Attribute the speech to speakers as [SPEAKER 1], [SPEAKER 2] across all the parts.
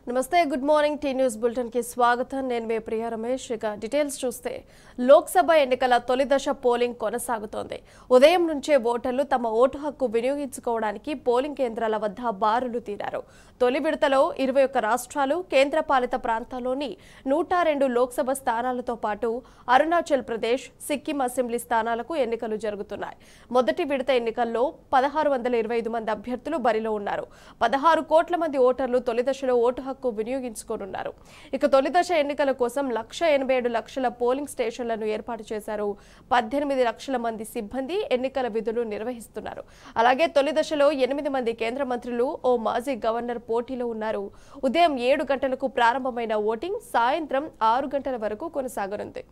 [SPEAKER 1] నమస్తే good morning T news bulletin కి స్వాగతం నేను మీ ప్రియ రమేష్ ఇక డీటెయిల్స్ చూస్తే లోక్సభ ఎన్నికల తొలి దశ పోలింగ్ కొనసాగుతోంది ఉదయం నుంచే ఓటర్లు తమ ఓటు హక్కు వినియోగించుకోవడానికి పోలింగ్ కేంద్రాల వద్ద బారులు తీరారు తొలి విడతలో 21 రాష్ట్రాలు కేంద్రపాలిత ప్రాంతాల్లోని 102 లోక్సభ స్థానాలతో పాటు అరుణాచల్ ప్రదేశ్ సిక్కిం అసెంబ్లీ స్థానాలకు ఎన్నికలు జరుగుతున్నాయి మొదటి విడత ఎన్నికల్లో 1625 మంది అభ్యర్థులు బరిలో ఉన్నారు 16 కోట్ల మంది ఓటర్లు తొలి దశలో ఓటు హక్కు వినియోగించుకోనున్నారు ఇక తొలి దశ ఎన్నికల కోసం 187 లక్షల పోలింగ్ స్టేషన్లను ఏర్పాటు చేశారు 18 లక్షల మంది సిబ్బంది ఎన్నికల విధులు నిర్వహిస్తున్నారు అలాగే తొలి దశలో 8 మంది కేంద్ర మంత్రులు ఓ మాజీ గవర్నర్ పోటీలో ఉన్నారు ఉదయం 7 గంటలకు ప్రారంభమైన ఓటింగ్ సాయంత్రం 6 గంటల వరకు కొనసాగనుంది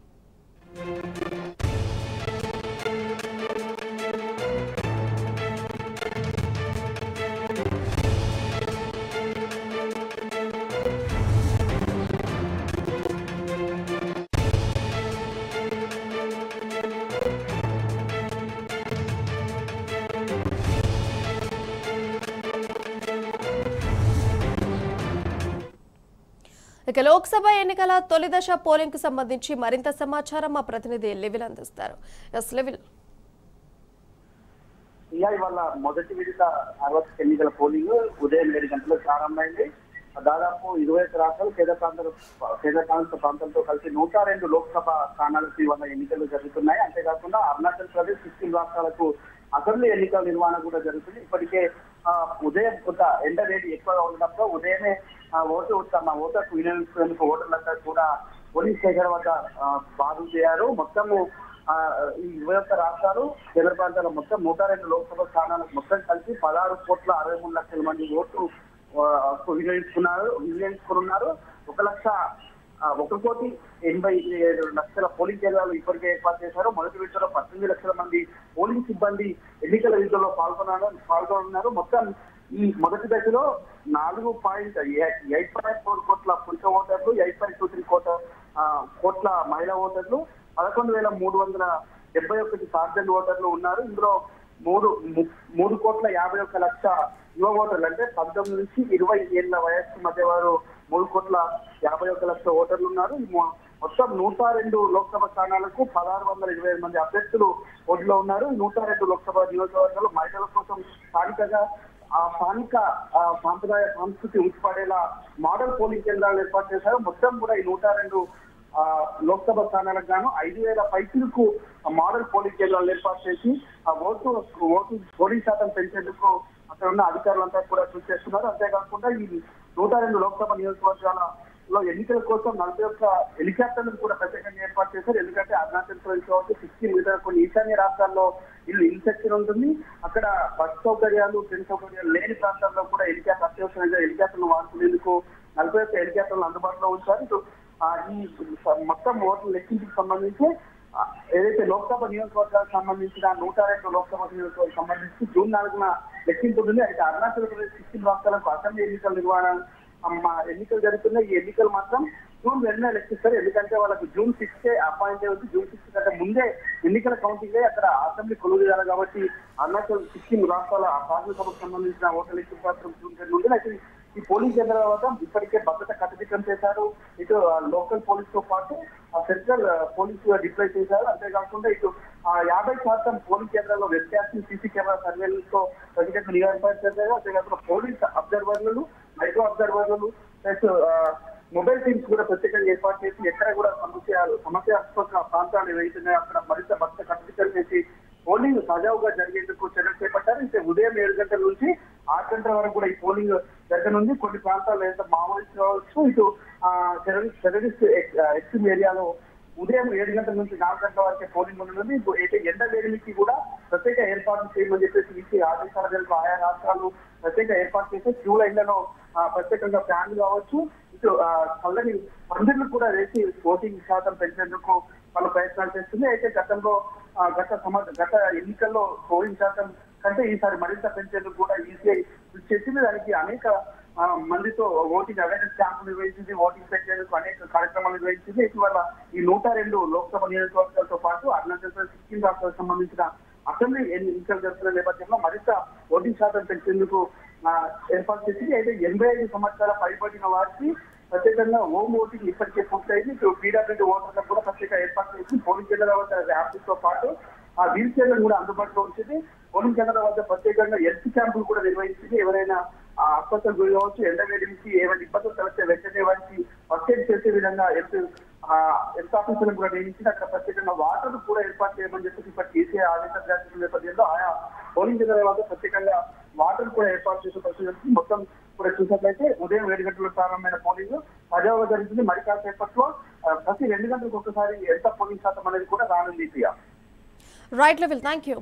[SPEAKER 1] ఇక లోక్సభ ఎన్నికల తొలి దశ పోలింగ్ కు సంబంధించి మరింత సమాచారం మా ప్రతినిధి లెవిల్ అందిస్తారు లెవిల్
[SPEAKER 2] ఇవాళ మొదటి విడత సార్వత్రిక ఎన్నికల పోలింగ్ ఉదయం 7 గంటలకు ప్రారంభమైంది దాదాపు 21 రాష్ట్రాలు కేంద్రపాలిత ప్రాంతాలతో కలిసి 102 లోక్సభ స్థానాలకు ఇవాళ ఎన్నికలు జరుగుతున్నాయి అంతేకాకుండా అరుణాచల్ ప్రదేశ్ సిక్కిం రాష్ట్రాలకు అసెంబ్లీ ఎన్నికల నిర్వహణ కూడా జరుగుతుంది ఇప్పటికే ఉదయం కొంత ఎండ రేటు ఎక్కువగా ఉండడంతో ఉదయమే ఓటు ఓటర్కు వినియోగించుకునేందుకు ఓటర్లంతా కూడా పోలింగ్ స్టేషన్ వద్ద బాగు చేయారు మొత్తము ఈ 21 రాష్ట్రాలు కేంద్ర ప్రాంతాల మొత్తం 102 లోక్సభ స్థానాలకు మొత్తం కలిసి 16,63 లక్షల మంది ఓటు వినియోగించుకున్నారు 1,87 లక్షల పోలింగ్ కేంద్రాలు ఇప్పటికే ఏర్పాటు చేశారు మొదటి విడతలో 18 లక్షల మంది పోలింగ్ సిబ్బంది ఎన్నికల విధుల్లో పాల్గొన్నారు మొత్తం ఈ మొదటి దశలో 4.8 కోట్ల పురుష ఓటర్లు 8.23 కోట్ల మహిళా ఓటర్లు 11,371 సార్జెంట్ ఓటర్లు ఉన్నారు ఇందులో 3,51 లక్ష యువ ఓటర్లు అంటే 19 నుంచి 20 ఏళ్ల వయస్సు మధ్య వారు 3,51 లక్ష ఓటర్లు ఉన్నారు మొత్తం 102 లోక్సభ స్థానాలకు 1,625 మంది అభ్యర్థులు ఓట్లో ఉన్నారు 102 లోక్సభ నియోజకవర్గాలు మహిళల కోసం స్థానికంగా స్థానిక సాంప్రదాయ సంస్కృతి ఉట్టిపడేలా మోడల్ పోలింగ్ కేంద్రాలు ఏర్పాటు చేశారు మొత్తం కూడా ఈ 102 లోక్సభ స్థానాలకు గాను 5,000 పైసలకు మోడల్ పోలింగ్ కేంద్రాలు ఏర్పాటు చేసి ఓటు పోలింగ్ శాతం పెంచేందుకు అక్కడ ఉన్న అధికారులంతా కూడా కృషి చేస్తున్నారు అంతేకాకుండా ఈ 102 లోక్సభ నియోజకవర్గాలలో ఎన్నికల కోసం 41 హెలికాప్టర్లను కూడా ప్రత్యేకంగా ఏర్పాటు చేశారు ఎందుకంటే అరుణాచల్ ప్రదేశ్ కావచ్చు సిక్కిం ఇతర కొన్ని ఈశాన్య రాష్ట్రాల్లో ఇన్సెక్షన్ ఉంటుంది అక్కడ బస్ సౌకర్యాలు ట్రైన్ సౌకర్యాలు లేని ప్రాంతాల్లో కూడా అత్యవసరంగా హెలికాప్టర్లు వాడుకునేందుకు 41 హెలికాప్టర్లు అందుబాటులో ఉంచారు ఈ మొత్తం ఓట్ల లెక్కింపుకు సంబంధించి ఏదైతే లోక్సభ నియోజకవర్గాలకు సంబంధించిన 102 లోక్సభ నియోజకవర్గాలకు సంబంధించి జూన్ 4న లెక్కింపు ఉంటుంది అయితే అరుణాచల్ ప్రదేశ్ సిక్కిం రాష్ట్రాలకు అసెంబ్లీ ఎన్నికల నిర్వహణ ఎన్నికలు జరుగుతున్నాయి ఈ ఎన్నికలు మాత్రం జూన్ 2న లెక్కిస్తారు ఎందుకంటే వాళ్ళకు జూన్ 6 అపాయింట్ అవుతుంది జూన్ 6 కంటే ముందే ఎన్నికల కౌంటింగ్ అక్కడ అసెంబ్లీ కొలువు చేయాలి కాబట్టి అరుణాచల్ సిక్కిం రాష్ట్రాల శాసనసభకు సంబంధించిన ఓట్ల లెక్కింపు మాత్రం జూన్ 2 ఉంటుంది అయితే ఈ పోలింగ్ కేంద్రాల వద్ద ఇప్పటికే భద్రత కట్టుదిట్టం చేశారు ఇటు లోకల్ పోలీస్ తో పాటు సెంట్రల్ పోలీసు డిప్లాయ్ చేశారు అంతేకాకుండా ఇటు 50% పోలింగ్ కేంద్రాల్లో వెబ్కాస్టింగ్ సీసీ కెమెరా సర్వేలెన్స్ తో ప్రత్యేకంగా నిఘా ఏర్పాటు చేశారు అంతేకాకుండా పోలీస్ అబ్జర్వర్లు మైక్రో అబ్జర్వర్లు ప్లస్ మొబైల్ టీమ్స్ కూడా ప్రత్యేకంగా ఏర్పాటు చేసి ఎక్కడ కూడా సమస్యాత్మక ప్రాంతాలు ఏవైతున్నాయో అక్కడ మరింత భద్రత కట్టుదిట్టం చేసి పోలింగ్ సజావుగా జరిగేందుకు చర్యలు చేపట్టారు అయితే ఉదయం 7 గంటల నుంచి 6 గంటల వరకు కూడా ఈ పోలింగ్ జరగనుంది కొన్ని ప్రాంతాల్లో ఎంత మావోయిస్ట్ కావచ్చు ఇటు టెర్రరిస్ట్ ఎక్స్ట్రీమ్ ఏరియాలో ఉదయం 7 గంటల నుంచి 4 గంటల వరకే పోలింగ్ ఉండనుంది అయితే ఎండ వేడిమికి కూడా ప్రత్యేక ఏర్పాట్లు చేయమని చెప్పేసి ఇచ్చి ఆదేశాల మేరకు ఆయా రాష్ట్రాలు ప్రత్యేక ఏర్పాటు చేసి క్యూ లైన్లలో ప్రత్యేకంగా ఫ్యాన్లు కావచ్చు ఇటు చల్లని పందిర్లు కూడా వేసి ఓటింగ్ శాతం పెంచేందుకు వాళ్ళు ప్రయత్నాలు చేస్తుంది అయితే గత ఎన్నికల్లో పోలింగ్ శాతం కంటే ఈసారి మరింత పెంచేందుకు కూడా ఈసీఐ కృషి చేసింది దానికి అనేక మందితో ఓటింగ్ అవేర్నెస్ క్యాంపులు నిర్వహించింది ఓటింగ్ పెంచేందుకు అనేక కార్యక్రమాలు నిర్వహించింది ఇటీవల ఈ 102 లోక్సభ నియోజకవర్గాలతో పాటు అరుణాచల్ ప్రదేశ్ సిక్కిం రాష్ట్రాలకు సంబంధించిన అసెంబ్లీ ఎన్నికలు జరుగుతున్న నేపథ్యంలో మరింత ఓటింగ్ శాతం పెంచేందుకు ఏర్పాటు చేసింది. అయితే 85 సంవత్సరాల పైబడిన వారికి ప్రత్యేకంగా హోమ్ ఓటింగ్ ఇప్పటికే పూర్తయింది. పీడబ్ల్యూడీ ఓటర్లకు కూడా ప్రత్యేక ఏర్పాటు చేసి పోలింగ్ కేంద్రాల వద్ద ర్యాంపులతో పాటు ఆ వీల్ చైర్లను కూడా అందుబాటులో ఉంచింది. పోలింగ్ కేంద్రాల వద్ద ప్రత్యేకంగా హెల్త్ క్యాంపులు కూడా నిర్వహించింది. ఎవరైనా ఆసుపత్రులు గురి కావచ్చు, ఎండవేడి నుంచి ఏమైనా ఇబ్బందులు కలిగితే వెంటనే వారికి ఫస్ట్ ఎయిడ్ చేసే విధంగా హెల్త్ ఆఫీసర్లను కూడా నియమించి అక్కడ ప్రత్యేకంగా వాటర్ కూడా ఏర్పాటు చేయమని చెప్పేసి ఇప్పుడు కేసీఆర్ ఆదేశాలు జారీ నేపథ్యంలో ఆయా పోలింగ్ కేంద్రాల వద్ద ప్రత్యేకంగా వాటర్ కూడా ఏర్పాటు చేసే పరిస్థితి మొత్తం కూడా చూసినట్లయితే ఉదయం 7 గంటలకు ప్రారంభమైన పోలింగ్ సజావుగా జరుగుతుంది. మరి కాసేపట్లో ప్రతి 2 గంటలకు ఒకసారి ఎంత పోలింగ్ శాతం అనేది కూడా రానుంది.
[SPEAKER 1] Right level, thank you.